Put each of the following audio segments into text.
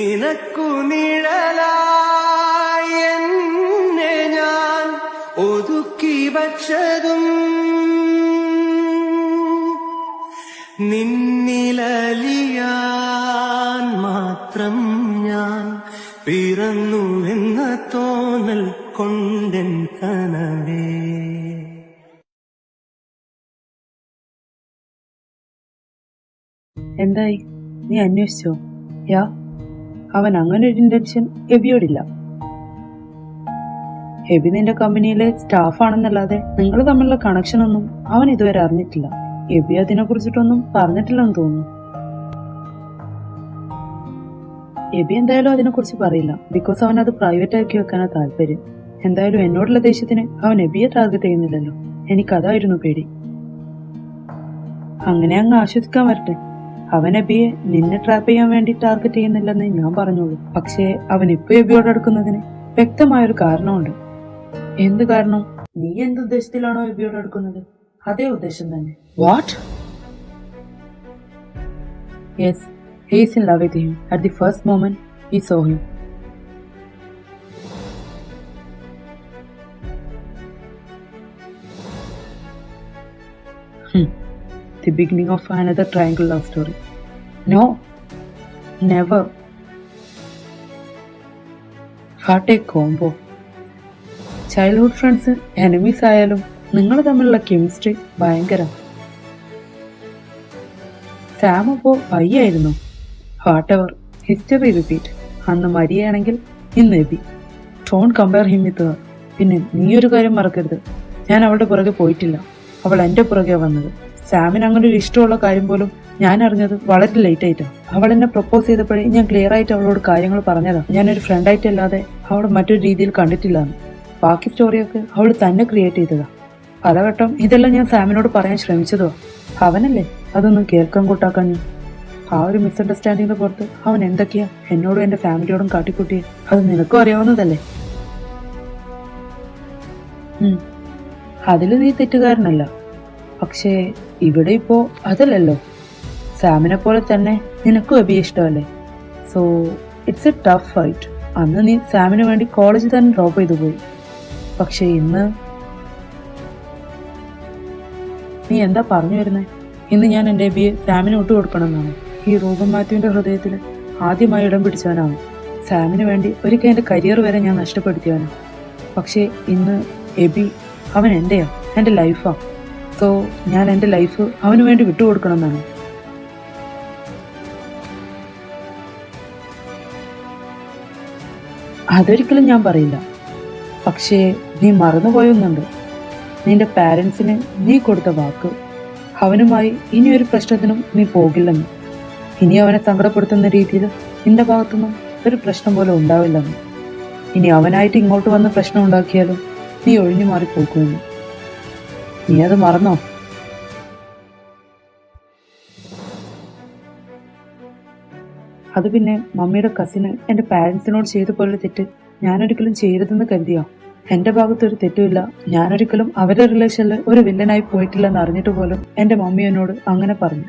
നിനക്കു നിഴലായി എന്നെ ഞാൻ ഒതുക്കി വച്ചതും നിന്നിലലിയാൻ മാത്രം ഞാൻ പിറന്നു എന്ന തോന്നൽ കൊണ്ടെൻ കനവേ. എന്തായി, നീ അന്വേഷിച്ചോ? യാ, അവൻ അങ്ങനെ ഒരു ഇന്റൻഷൻ എബിയോടില്ല. എബി നിന്റെ കമ്പനിയിലെ സ്റ്റാഫാണെന്നല്ലാതെ നിങ്ങൾ തമ്മിലുള്ള കണക്ഷൻ ഒന്നും അവൻ ഇതുവരെ അറിഞ്ഞിട്ടില്ല. എബി അതിനെ കുറിച്ചിട്ടൊന്നും പറഞ്ഞിട്ടില്ലെന്ന് തോന്നുന്നു. എബി എന്തായാലും അതിനെ കുറിച്ച് പറയില്ല, ബിക്കോസ് അവൻ അത് പ്രൈവറ്റ് ആക്കി വെക്കാനാ താല്പര്യം. എന്തായാലും എന്നോടുള്ള ദേഷ്യത്തിന് അവൻ എബിയെ ടാർഗറ്റ് ചെയ്യുന്നില്ലല്ലോ. എനിക്കതായിരുന്നു പേടി. അങ്ങനെ അങ്ങ് ആശ്വസിക്കാൻ വരട്ടെ. അവൻ എബിയെ നിന്നെ ട്രാപ്പ് ചെയ്യാൻ വേണ്ടി ടാർഗറ്റ് ചെയ്യുന്നില്ലെന്ന് ഞാൻ പറഞ്ഞോളൂ. പക്ഷേ അവൻ ഇപ്പൊ എബിയോട് അടുക്കുന്നതിന് വ്യക്തമായൊരു കാരണമുണ്ട്. എന്ത് കാരണം? നീ എന്ത് ഉദ്ദേശത്തിലാണോ എബിയോട് അടുക്കുന്നത്, അതേ ഉദ്ദേശം തന്നെ. What? Yes, he is in love with him. At the first moment he saw him. The beginning of another triangle love story. No, never. What a combo. Childhood friends enemies ആയാലും നിങ്ങൾ തമ്മിലുള്ള കെമിസ്ട്രി ഭയങ്കര. Sam അപ്പോ പയ്യായിരുന്നു. Whatever, history repeat. അന്ന് മരിയാണെങ്കിൽ ഇന്ന് Eby. Don't compare him with her. പിന്നെ നീ ഒരു കാര്യം മറക്കരുത്, ഞാൻ അവളുടെ പുറകെ പോയിട്ടില്ല, അവൾ എന്റെ പുറകെ വന്നത്. സാമിന് അങ്ങനെ ഒരു ഇഷ്ടമുള്ള കാര്യം പോലും ഞാൻ അറിഞ്ഞത് വളരെ ലേറ്റ് ആയിട്ടാണ്. അവൾ എന്നെ പ്രപ്പോസ് ചെയ്തപ്പോഴേ ഞാൻ ക്ലിയർ ആയിട്ട് അവളോട് കാര്യങ്ങൾ പറഞ്ഞതാ. ഞാനൊരു ഫ്രണ്ടായിട്ടല്ലാതെ അവൾ മറ്റൊരു രീതിയിൽ കണ്ടിട്ടില്ലാന്ന്. ബാക്കി സ്റ്റോറിയൊക്കെ അവൾ തന്നെ ക്രിയേറ്റ് ചെയ്തതാ. പലവട്ടം ഇതെല്ലാം ഞാൻ സാമിനോട് പറയാൻ ശ്രമിച്ചതോ, അവനല്ലേ അതൊന്നും കേൾക്കാൻ കൂട്ടാക്കാൻ. ആ ഒരു മിസ്അണ്ടർസ്റ്റാൻഡിങ്ങിന് പുറത്ത് അവൻ എന്തൊക്കെയാ എന്നോടും എന്റെ ഫാമിലിയോടും കാട്ടിക്കൂട്ടിയെ അത് നിനക്കും അറിയാവുന്നതല്ലേ. അതിൽ നീ തെറ്റുകാരനല്ല. പക്ഷേ ഇവിടെ ഇപ്പോ അതല്ലല്ലോ. സാമിനെ പോലെ തന്നെ നിനക്കും എബിയെ ഇഷ്ടമല്ലേ. So it's A tough fight. അന്ന് നീ സാമിന് വേണ്ടി കോളേജിൽ തന്നെ ഡ്രോപ്പ് ചെയ്തു പോയി. പക്ഷെ ഇന്ന് നീ എന്താ പറഞ്ഞു വരുന്നേ? ഇന്ന് ഞാൻ എന്റെ എബിയെ സാമിന് വിട്ടുകൊടുക്കണമെന്നാണ്. ഈ റൂബൻ മാത്യുവിന്റെ ഹൃദയത്തിൽ ആദ്യമായി ഇടം പിടിച്ചവനാണ്. സാമിന് വേണ്ടി ഒരിക്കൽ എന്റെ കരിയർ വരെ ഞാൻ നഷ്ടപ്പെടുത്തിയവനാണ്. പക്ഷേ ഇന്ന് എബി അവൻ എന്റെയാ, എന്റെ ലൈഫാ. സോ ഞാൻ എന്റെ ലൈഫ് അവന് വേണ്ടി വിട്ടുകൊടുക്കണമെന്നാണ്. അതൊരിക്കലും ഞാൻ പറയില്ല. പക്ഷേ നീ മറന്നുപോയൊന്നുണ്ട്. നിന്റെ പാരൻസിന് നീ കൊടുത്ത വാക്ക്. അവനുമായി ഇനി ഒരു പ്രശ്നത്തിനും നീ പോകില്ലെന്ന്. ഇനി അവനെ സങ്കടപ്പെടുത്തുന്ന രീതിയിൽ നിന്റെ ഭാഗത്തുനിന്നും ഒരു പ്രശ്നം പോലെ ഉണ്ടാവില്ലെന്ന്. ഇനി അവനായിട്ട് ഇങ്ങോട്ട് വന്ന് പ്രശ്നം ഉണ്ടാക്കിയാലും നീ ഒഴിഞ്ഞു മാറി പോകുമെന്ന്. നീ അത് മറന്നോ? അത് പിന്നെ മമ്മിയുടെ കസിന് എന്റെ പാരൻസിനോട് ചെയ്ത പോലെ തെറ്റ് ഞാനൊരിക്കലും ചെയ്യരുതെന്ന് കരുതിയോ? എന്റെ ഭാഗത്തൊരു തെറ്റുമില്ല. ഞാനൊരിക്കലും അവരുടെ റിലേഷനിൽ ഒരു വില്ലനായി പോയിട്ടില്ലെന്ന് അറിഞ്ഞിട്ട് പോലും എന്റെ മമ്മി എന്നോട് അങ്ങനെ പറഞ്ഞു.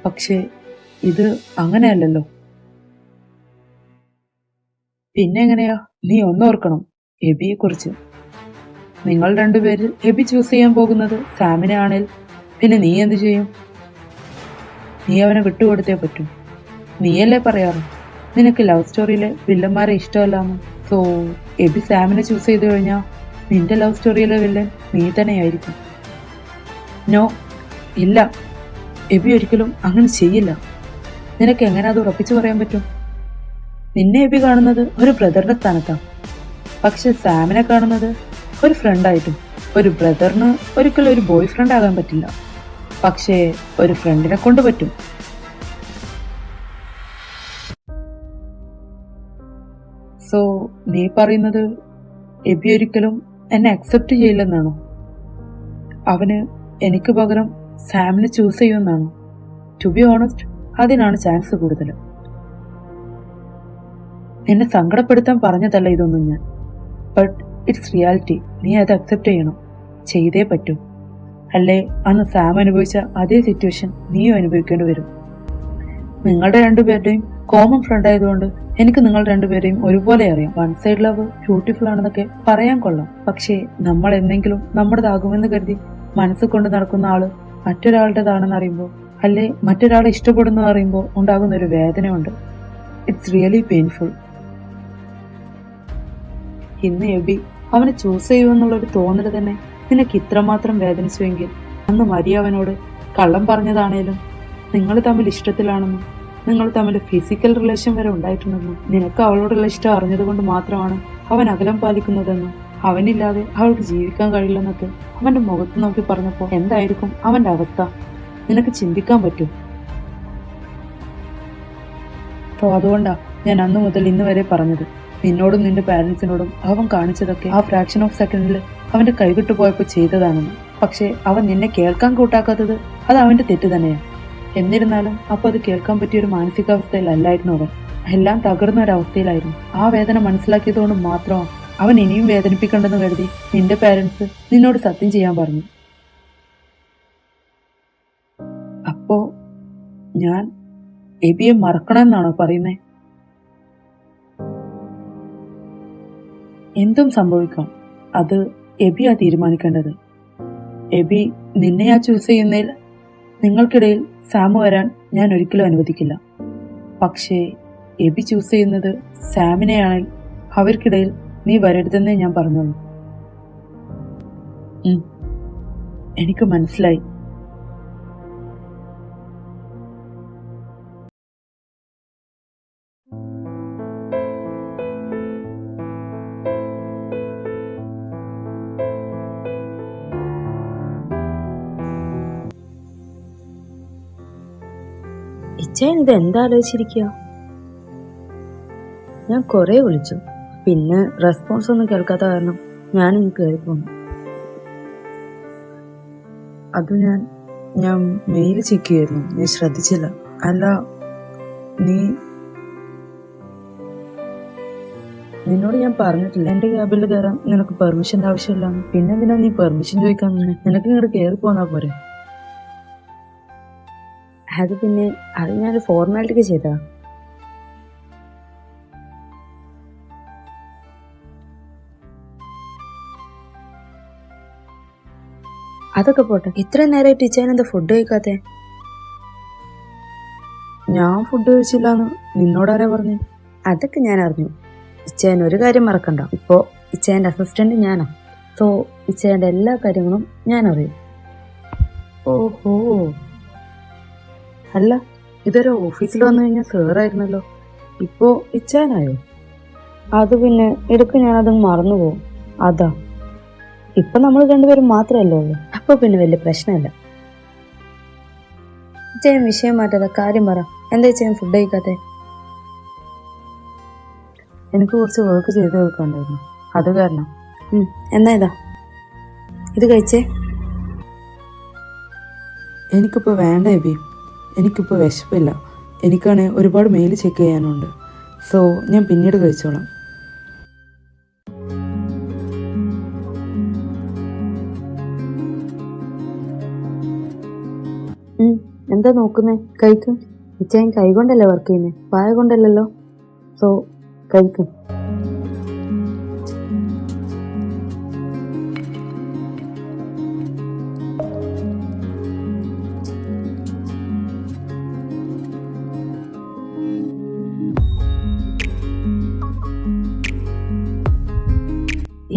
പക്ഷേ ഇത് അങ്ങനെയല്ലല്ലോ. പിന്നെ എങ്ങനെയാ? നീ ഒന്നോർക്കണം എബിയെ കുറിച്ച്. നിങ്ങൾ രണ്ടുപേരിൽ എബി ചൂസ് ചെയ്യാൻ പോകുന്നത് സാമിനെ ആണെങ്കിൽ പിന്നെ നീ എന്ത് ചെയ്യും? നീ അവനെ വിട്ടുകൊടുത്തേ പറ്റൂ. നീയല്ലേ പറയാറ് നിനക്ക് ലവ് സ്റ്റോറിയിലെ വില്ലന്മാരെ ഇഷ്ടമല്ലാന്ന്. സോ എബി സാമിനെ ചൂസ് ചെയ്തു കഴിഞ്ഞാൽ നിന്റെ ലവ് സ്റ്റോറിയിലെ വില്ലൻ നീ തന്നെയായിരിക്കും. നോ, ഇല്ല, എബി ഒരിക്കലും അങ്ങനെ ചെയ്യില്ല. നിനക്ക് എങ്ങനെ അത് ഉറപ്പിച്ചു പറയാൻ പറ്റും? നിന്നെ എബി കാണുന്നത് ഒരു ബ്രദറിന്റെ സ്ഥാനത്താണ്. പക്ഷെ സാമിനെ കാണുന്നത് ഒരു ഫ്രണ്ടായിട്ടും. ഒരു ബ്രദറിന് ഒരിക്കലും ഒരു ബോയ് ഫ്രണ്ട് ആകാൻ പറ്റില്ല. പക്ഷേ ഒരു ഫ്രണ്ടിനെ കൊണ്ട് പറ്റും. സോ നീ പറയുന്നത് എബി ഒരിക്കലും എന്നെ അക്സെപ്റ്റ് ചെയ്യില്ലെന്നാണോ? അവന് എനിക്ക് പകരം സാമിനെ ചൂസ് ചെയ്യുമെന്നാണോ? ടു ബി ഓണസ്റ്റ്, അതിനാണ് ചാൻസ് കൂടുതൽ. എന്നെ സങ്കടപ്പെടുത്താൻ പറഞ്ഞതല്ല ഇതൊന്നും ഞാൻ. But it's reality. നീ അത് അക്സെപ്റ്റ് ചെയ്യണം. ചെയ്തേ പറ്റൂ. അല്ലേ അന്ന് സാം അനുഭവിച്ച അതേ സിറ്റുവേഷൻ നീയും അനുഭവിക്കേണ്ടി വരും. നിങ്ങളുടെ രണ്ടുപേരുടെയും കോമൺ ഫ്രണ്ട് ആയതുകൊണ്ട് എനിക്ക് നിങ്ങൾ രണ്ടുപേരെയും ഒരുപോലെ അറിയാം. വൺ സൈഡ് ലവ് ബ്യൂട്ടിഫുൾ ആണെന്നൊക്കെ പറയാൻ കൊള്ളാം, പക്ഷേ നമ്മൾ എന്തെങ്കിലും നമ്മുടേതാകുമെന്ന് കരുതി മനസ്സ് കൊണ്ട് നടക്കുന്ന ആള് മറ്റൊരാളുടേതാണെന്ന് അറിയുമ്പോൾ, അല്ലെ മറ്റൊരാളെ ഇഷ്ടപ്പെടുന്നു അറിയുമ്പോൾ ഉണ്ടാകുന്ന ഒരു വേദനയുണ്ട്. It's really painful. ഇന്ന് എബി അവനെ ചൂസ് ചെയ്യുമെന്നുള്ളൊരു തോന്നൽ തന്നെ നിനക്ക് ഇത്രമാത്രം വേദനിച്ചുവെങ്കിൽ, അന്ന് മരിയ അവനോട് കള്ളം പറഞ്ഞതാണേലും നിങ്ങൾ തമ്മിൽ ഇഷ്ടത്തിലാണെന്നും നിങ്ങൾ തമ്മിൽ ഫിസിക്കൽ റിലേഷൻ വരെ ഉണ്ടായിട്ടുണ്ടെന്നും നിനക്ക് അവളോടുള്ള ഇഷ്ടം അറിഞ്ഞതുകൊണ്ട് മാത്രമാണ് അവൻ അകലം പാലിക്കുന്നതെന്നും അവനില്ലാതെ അവൾക്ക് ജീവിക്കാൻ കഴിയില്ലെന്നൊക്കെ അവന്റെ മുഖത്ത് നോക്കി പറഞ്ഞപ്പോൾ എന്തായിരിക്കും അവന്റെ അവസ്ഥ നിനക്ക് ചിന്തിക്കാൻ പറ്റും. അപ്പോ അതുകൊണ്ടാ ഞാൻ അന്നു മുതൽ ഇന്ന് വരെ പറഞ്ഞത്, നിന്നോടും നിന്റെ പാരന്റ്സിനോടും അവൻ കാണിച്ചതൊക്കെ ആ ഫ്രാക്ഷൻ ഓഫ് സെക്കൻഡിൽ അവന്റെ കൈവിട്ടു പോയപ്പോൾ ചെയ്തതാണെന്ന്. പക്ഷെ അവൻ നിന്നെ കേൾക്കാൻ കൂട്ടാക്കാത്തത് അത് അവന്റെ തെറ്റ് തന്നെയാണ്. എന്നിരുന്നാലും അപ്പൊ അത് കേൾക്കാൻ പറ്റിയ ഒരു മാനസികാവസ്ഥയിലല്ലായിരുന്നു അവൻ. എല്ലാം തകർന്ന ഒരവസ്ഥയിലായിരുന്നു. ആ വേദന മനസ്സിലാക്കിയതുകൊണ്ട് മാത്രമാണ് അവൻ ഇനിയും വേദനിപ്പിക്കണ്ടെന്ന് കരുതി നിന്റെ പാരന്റ്സ് നിന്നോട് സത്യം ചെയ്യാൻ പറഞ്ഞു. അപ്പോ ഞാൻ എബിയെ മറക്കണമെന്നാണോ പറയുന്നേ? എന്തും സംഭവിക്കാം, അത് എബിയാ തീരുമാനിക്കേണ്ടത്. എബി നിന്നെയാ ചൂസ് ചെയ്യുന്നതിൽ നിങ്ങൾക്കിടയിൽ സാമു വരാൻ ഞാൻ ഒരിക്കലും അനുവദിക്കില്ല. പക്ഷേ എബി ചൂസ് ചെയ്യുന്നത് സാമിനെയാണെങ്കിൽ അവർക്കിടയിൽ നീ വരരുതെന്നേ ഞാൻ പറഞ്ഞോളൂ. എനിക്ക് മനസ്സിലായി. ഇച്ചൻ ഇത് എന്താ ആലോചിച്ചിരിക്കുക? ഞാൻ കുറെ വിളിച്ചു, പിന്നെ റെസ്പോൺസ് ഒന്നും കേൾക്കാത്ത കാരണം ഞാൻ ഇനി കയറി പോന്നു. അത് ഞാൻ മെയിൽ ചെക്ക് ചെയ്യായിരുന്നു, ഞാൻ ശ്രദ്ധിച്ചില്ല. അല്ല, നിന്നോട് ഞാൻ പറഞ്ഞിട്ടില്ല എന്റെ ക്യാബിൽ കയറാൻ നിനക്ക് പെർമിഷന്റെ ആവശ്യമില്ലാന്ന്. പിന്നെന്തിനാ നീ പെർമിഷൻ ചോദിക്കാൻ തന്നെ? നിനക്ക് ഇങ്ങോട്ട് കയറി പോന്നാ പോരെ? അത് ഞാനൊരു ഫോർമാലിറ്റിക്ക് ചെയ്താ. അതൊക്കെ പോട്ടെ, ഇത്രയും നേരമായിട്ട് ഇച്ചാൻ എന്താ ഫുഡ് കഴിക്കാത്തെ? ഞാൻ ഫുഡ് കഴിച്ചില്ലാന്ന് നിന്നോടാരാ പറഞ്ഞു? അതൊക്കെ ഞാൻ അറിഞ്ഞു. ഇച്ചാൻ ഒരു കാര്യം മറക്കണ്ട, ഇപ്പോ ഇച്ചാന്റെ അസിസ്റ്റന്റ് ഞാനാ. സോ ഇച്ചാന്റെ എല്ലാ കാര്യങ്ങളും ഞാൻ അറിയും. ഓഹോ, അല്ല ഇതൊരു ഓഫീസിൽ വന്നു കഴിഞ്ഞാൽ സാറായിരുന്നല്ലോ, ഇപ്പോ ഇച്ചാനായോ? അത് പിന്നെ ഇടയ്ക്ക് ഞാനത് മറന്നുപോകും, അതാ. ഇപ്പൊ നമ്മൾ രണ്ടുപേരും മാത്രമല്ലേ ഉള്ളൂ, അപ്പൊ പിന്നെ വലിയ പ്രശ്നമല്ല. ഇച്ചയും വിഷയം മാറ്റാതെ കാര്യം പറ, എന്താ ഇച്ചയും ഫുഡ് കഴിക്കാത്തെ? എനിക്ക് കുറച്ച് വർക്ക് ചെയ്ത് വെക്കാണ്ടായിരുന്നു, അത് കാരണം. എന്നാ ഇതാ ഇത് കഴിച്ചേ. എനിക്കിപ്പോ വേണ്ട എബി, എനിക്കിപ്പോൾ വിശപ്പില്ല. എനിക്കാണ് ഒരുപാട് മെയിൽ ചെക്ക് ചെയ്യാനുണ്ട്. സോ ഞാൻ പിന്നീട് കഴിച്ചോളാം. എന്താ നോക്കുന്നേ? കഴിക്കും. ഇച്ചാൻ കൈ കൊണ്ടല്ലേ വർക്ക് ചെയ്യുന്നേ, വായ കൊണ്ടല്ലല്ലോ. സോ കഴിക്കും.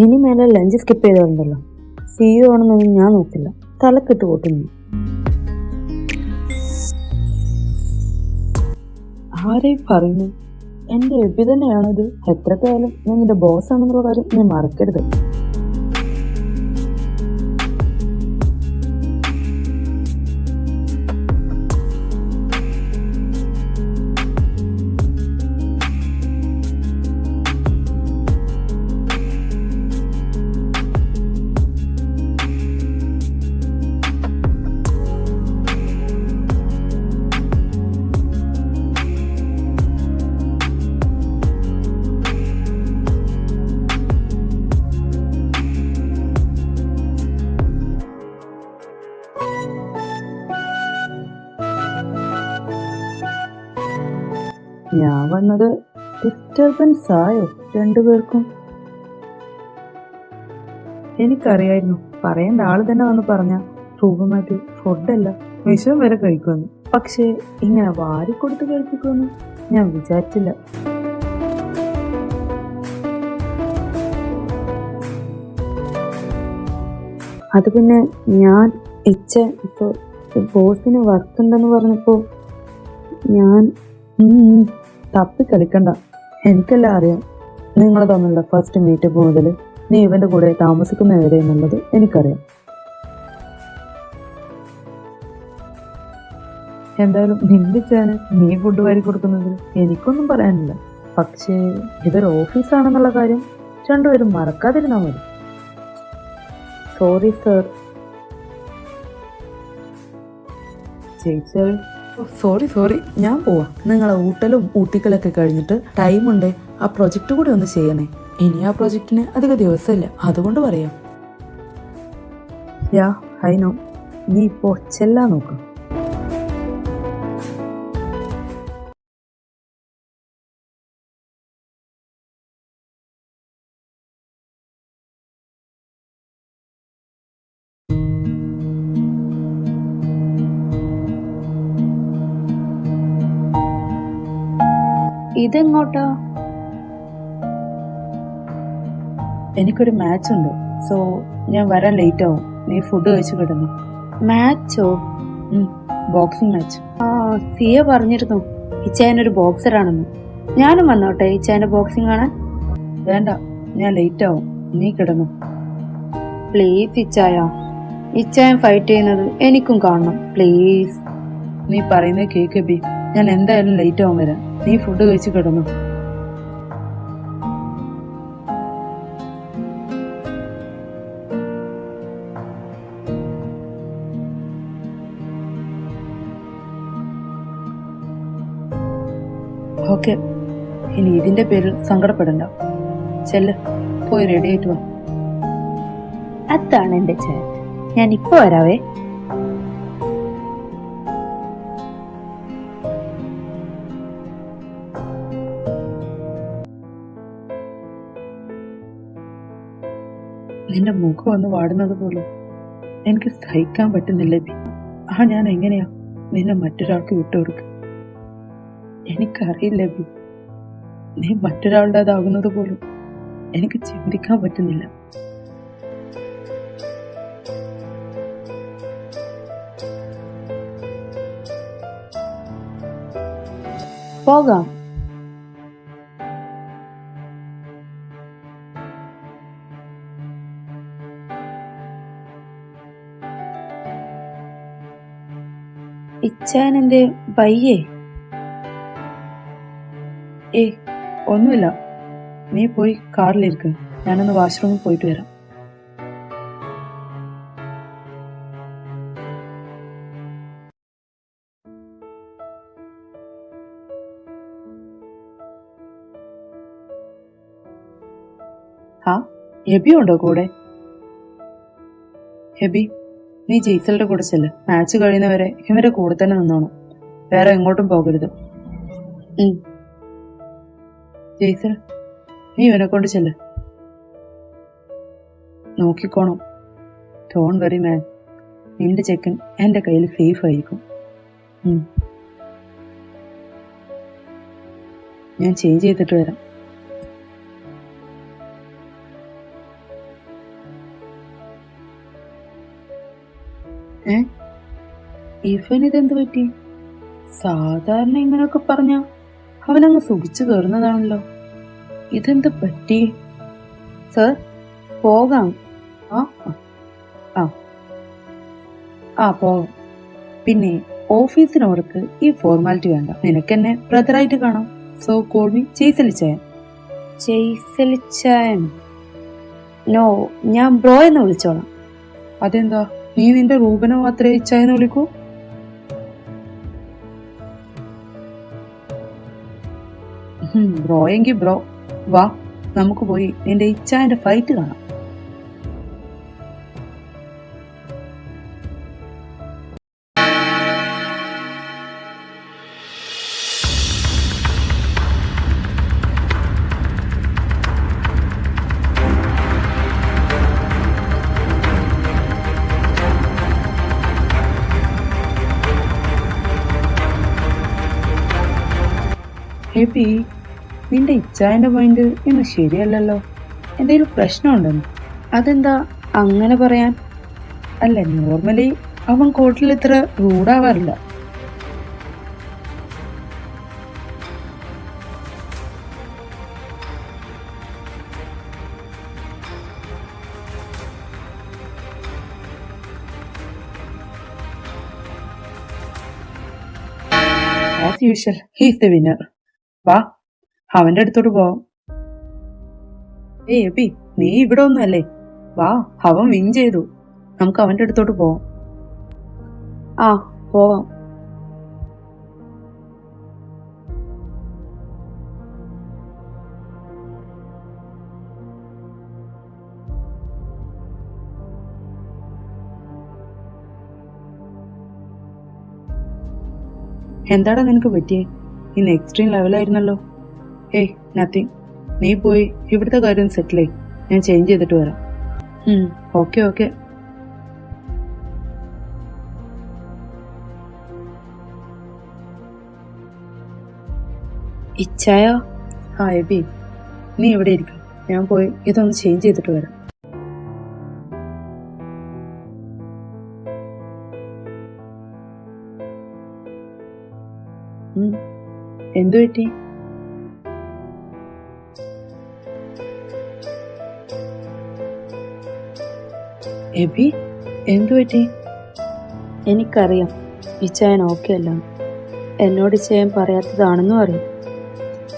ഇനി മേലെ ലഞ്ച് സ്കിപ്പ് ചെയ്തോണ്ടല്ലോ. CEO ആണെന്നൊന്നും ഞാൻ നോക്കില്ല, തലക്കിട്ട് കൂട്ടുന്നു. ആരെയും പറയുന്നു? എന്റെ എബി തന്നെയാണത്. എത്രക്കായാലും ഞാൻ നിന്റെ ബോസ് ആണെന്നുള്ള കാര്യം നീ മറക്കരുത്. വന്നത് ഡിസ്റ്റർബൻസ് ആയോ രണ്ടുപേർക്കും? എനിക്കറിയായിരുന്നു പറയേണ്ട ആള് തന്നെ വന്ന് പറഞ്ഞ റൂപമാറ്റു ഫുഡല്ല വിഷം വരെ കഴിക്കുമെന്ന്. പക്ഷേ ഇങ്ങനെ വാരിക്കൊടുത്ത് കഴിപ്പിക്കുമെന്ന് ഞാൻ വിചാരിച്ചില്ല. അത് പിന്നെ ഞാൻ ഇപ്പോൾ ബോസിന് വർക്ക് ഉണ്ടെന്ന് പറഞ്ഞപ്പോ ഞാൻ തപ്പി കളിക്കണ്ട, എനിക്കെല്ലാം അറിയാം. നിങ്ങൾ തമ്മിലുള്ള ഫസ്റ്റ് മീറ്റപ്പ് മുതൽ നീ ഇവന്റെ കൂടെ താമസിക്കുന്ന വരെ എന്നുള്ളത് എനിക്കറിയാം. എന്തായാലും നിന്റെ ചേന് നീ ഫുഡ് വാരി കൊടുക്കുന്നതിൽ എനിക്കൊന്നും പറയാനില്ല. പക്ഷേ ഇതൊരു ഓഫീസാണെന്നുള്ള കാര്യം രണ്ടുപേരും മറക്കാതിരുന്നാൽ മതി. Sorry sir. ചേച്ചി സോറി, ഞാൻ പോവാ. നിങ്ങളെ ഊട്ടലും ഊട്ടിക്കലൊക്കെ കഴിഞ്ഞിട്ട് ടൈമുണ്ട്, ആ പ്രൊജക്റ്റ് കൂടി ഒന്ന് ചെയ്യണേ. ഇനി ആ പ്രൊജക്റ്റിന് അധിക ദിവസമില്ല, അതുകൊണ്ട് പറയാം. യാ ഐ നോ, നീ ഇപ്പോ ചെല്ലാൻ നോക്കാം. ഇതെങ്ങോട്ടാ? എനിക്കൊരു മാച്ച് ഉണ്ട്, സോ ഞാൻ വരാൻ ലേറ്റ് ആവും. നീ ഫുഡ് കഴിച്ചു കിടന്നു. മാച്ചോ? Boxing match. സിയ പറഞ്ഞിരുന്നു ഇച്ചായനൊരു ബോക്സറാണെന്ന്. ഞാനും വന്നോട്ടെ ഇച്ചായന്റെ ബോക്സിംഗ് കാണാൻ? വേണ്ട, ഞാൻ ലേറ്റ് ആവും, നീ കിടന്നു. പ്ലീസ് ഇച്ചായൻ ഫൈറ്റ് ചെയ്യുന്നത് എനിക്കും കാണണം പ്ലീസ്. നീ പറയുന്നത് കേക്ക് ബി, ഞാൻ എന്തായാലും ലേറ്റ് ആവും വരാൻ. നീ ഫുഡ് കഴിച്ച് കിടന്നു. ഓക്കെ, ഇനി ഇതിന്റെ പേരിൽ സങ്കടപ്പെടണ്ട. ചെല്ല്, പോയി റെഡി ആയിട്ട് വാ. അതാണ് എന്റെ ചേട്ടൻ. ഞാൻ ഇപ്പൊ വരാവേ. നിന്റെ മുഖം ഒന്ന് വാടുന്നത് പോലും എനിക്ക് സഹിക്കാൻ പറ്റുന്നില്ല ബി. ഞാൻ എങ്ങനെയാ നിന്നെ മറ്റൊരാൾക്ക് വിട്ടുകൊടുക്കുക? എനിക്കറിയില്ല ബി, നീ മറ്റൊരാളുടേതാകുന്നത് പോലും എനിക്ക് ചിന്തിക്കാൻ പറ്റുന്നില്ല. പോകാം. ഇച്ചായൻ എന്തേ വയ്യേ? ഒന്നുമില്ല, നീ പോയി കാറിലിരിക്കുക, ഞാനൊന്ന് വാഷ്റൂമിൽ പോയിട്ട് വരാം. എബി ഉണ്ടോ കൂടെ? എബി, നീ ജെയ്സലിന്റെ കൂടെ ചെല്ല്. മാച്ച് കഴിയുന്നവരെ ഇവന്റെ കൂടെ തന്നെ നിന്നോണം, വേറെ എങ്ങോട്ടും പോകരുത്. ജെയ്സൽ, നീ ഇവനെ കൊണ്ട് ചെല്ല്. നോക്കിക്കോണം. ഡോണ്ട് വെറി മാൻ, നിന്റെ ചെക്കൻ എന്റെ കയ്യിൽ സേഫ് ആയിരിക്കും. ഞാൻ ചേഞ്ച് ചെയ്തിട്ട് വരാം. ഇവനിതെന്ത് പറ്റി? സാധാരണ ഇങ്ങനെയൊക്കെ പറഞ്ഞ അവനങ്ങ് സുഖിച്ചു കയറുന്നതാണല്ലോ. ഇതെന്ത് പറ്റി? സർ, പോകാം. പോകാം. പിന്നെ ഓഫീസിനോർക്ക് ഈ ഫോർമാലിറ്റി വേണ്ട. നിനക്കെന്നെ ബ്രദറായിട്ട് കാണാം. സോ കോൾ മീ ജെയ്സലിച്ചായൻ. ജെയ്സലിച്ചായൻ? നോ, ഞാൻ ബ്രോ എന്ന് വിളിച്ചോളാം. അതെന്താ, നീ നിന്റെ റൂബനെ മാത്രമേ ഇച്ചായെന്ന് വിളിക്കൂ? ബ്രോ എങ്കിൽ ബ്രോ. വാ, നമുക്ക് പോയി നിന്റെ ഇച്ചായന്റെ ഫൈറ്റ് കാണാം. എബി, നിന്റെ ഇച്ചായന്റെ പോയിന്റ് ഇന്ന് ശരിയല്ലല്ലോ. എന്തെങ്കിലും പ്രശ്നമുണ്ടെന്ന്? അതെന്താ അങ്ങനെ പറയാൻ? അല്ല, നോർമലി അവൻ കോർട്ടിൽ ഇത്ര റൂഡാവാറില്ല. As usual, he's the winner. വാ, അവന്റെ അടുത്തോട്ട് പോവാം. ഏയ് എബി, നീ ഇവിടെ ഒന്നുമല്ലേ? വാ, അവൻ വിൻ ചെയ്തു. നമുക്ക് അവന്റെ അടുത്തോട്ട് പോവാം. ആ, പോവാം. എന്താടാ നിനക്ക് പറ്റിയേ? ഇന്ന് എക്സ്ട്രീം ലെവലായിരുന്നല്ലോ. ഏയ് നത്തിങ്. നീ പോയി ഇവിടുത്തെ കാര്യം സെറ്റിൽ ആയി. ഞാൻ ചേഞ്ച് ചെയ്തിട്ട് വരാം. Okay okay. ഇച്ചായ, ആ എബി, നീ ഇവിടെ ഇരിക്കും. ഞാൻ പോയി ഇതൊന്ന് ചേഞ്ച് ചെയ്തിട്ട് വരാം. എന്തു പറ്റി? എബി, എന്തു പറ്റി? എനിക്കറിയാം ഇച്ചായൻ ഓക്കെ അല്ല. എന്നോട് ഇച്ചായൻ പറയാത്തതാണെന്നും അറിയാം.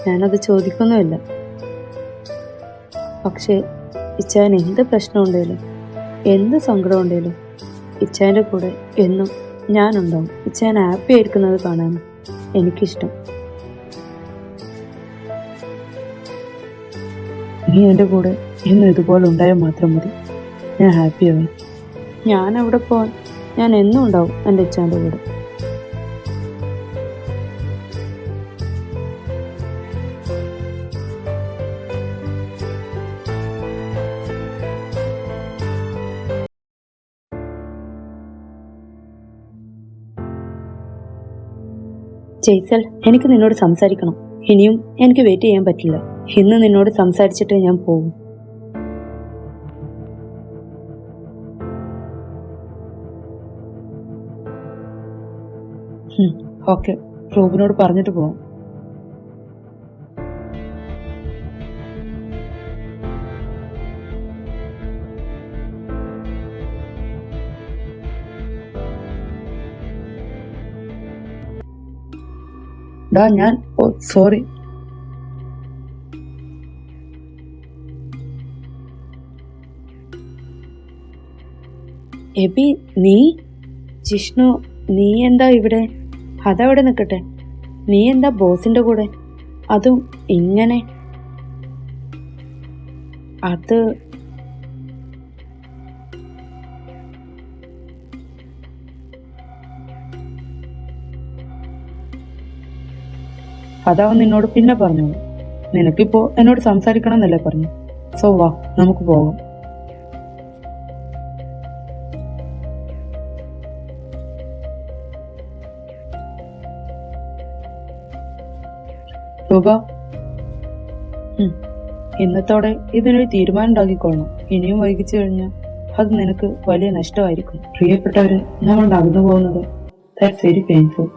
ഞാനത് ചോദിക്കുന്നുമില്ല. പക്ഷേ ഇച്ചായൻ എന്ത് പ്രശ്നമുണ്ടേലും എന്ത് സങ്കടം ഉണ്ടേലും ഇച്ചായൻ്റെ കൂടെ എന്നും ഞാനുണ്ടാവും. ഇച്ചായൻ ഹാപ്പി ആയിരിക്കുന്നത് കാണാനും എനിക്കിഷ്ടം. നീ എൻ്റെ കൂടെ ഇന്ന് ഇതുപോലെ ഉണ്ടായാൽ മാത്രം മതി. ഞാൻ ഹാപ്പിയാവും. ഞാൻ അവിടെ പോവാൻ ഞാൻ എന്നും ഉണ്ടാവും എൻ്റെ ഇച്ചായൻ്റെ കൂടെ. ജയ്സൽ, എനിക്ക് നിന്നോട് സംസാരിക്കണം. ഇനിയും എനിക്ക് വെയിറ്റ് ചെയ്യാൻ പറ്റില്ല. ഇന്ന് നിന്നോട് സംസാരിച്ചിട്ട് ഞാൻ പോകും. ഓക്കെ, റൂബിനോട് പറഞ്ഞിട്ട് പോവാം. ഞാൻ സോറി. എബി, നീ? ജിഷ്ണു, നീ എന്താ ഇവിടെ? അതവിടെ നിൽക്കട്ടെ, നീ എന്താ ബോസിന്റെ കൂടെ? അതും ഇങ്ങനെ? അത് അതവൻ നിന്നോട് പിന്നെ പറഞ്ഞു. നിനക്കിപ്പോ എന്നോട് സംസാരിക്കണം എന്നല്ലേ പറഞ്ഞു. സോ വാ, നമുക്ക് പോകാം. രൂപ, ഇന്നത്തോടെ ഇതിനൊരു തീരുമാനം ഉണ്ടാക്കിക്കൊള്ളണം. ഇനിയും വൈകിച്ചു കഴിഞ്ഞാൽ അത് നിനക്ക് വലിയ നഷ്ടമായിരിക്കും. പ്രിയപ്പെട്ടവര് നമ്മളുടെ അകന്നു പോകുന്നത് ദാറ്റ്സ് വെരി പെയിൻഫുൾ.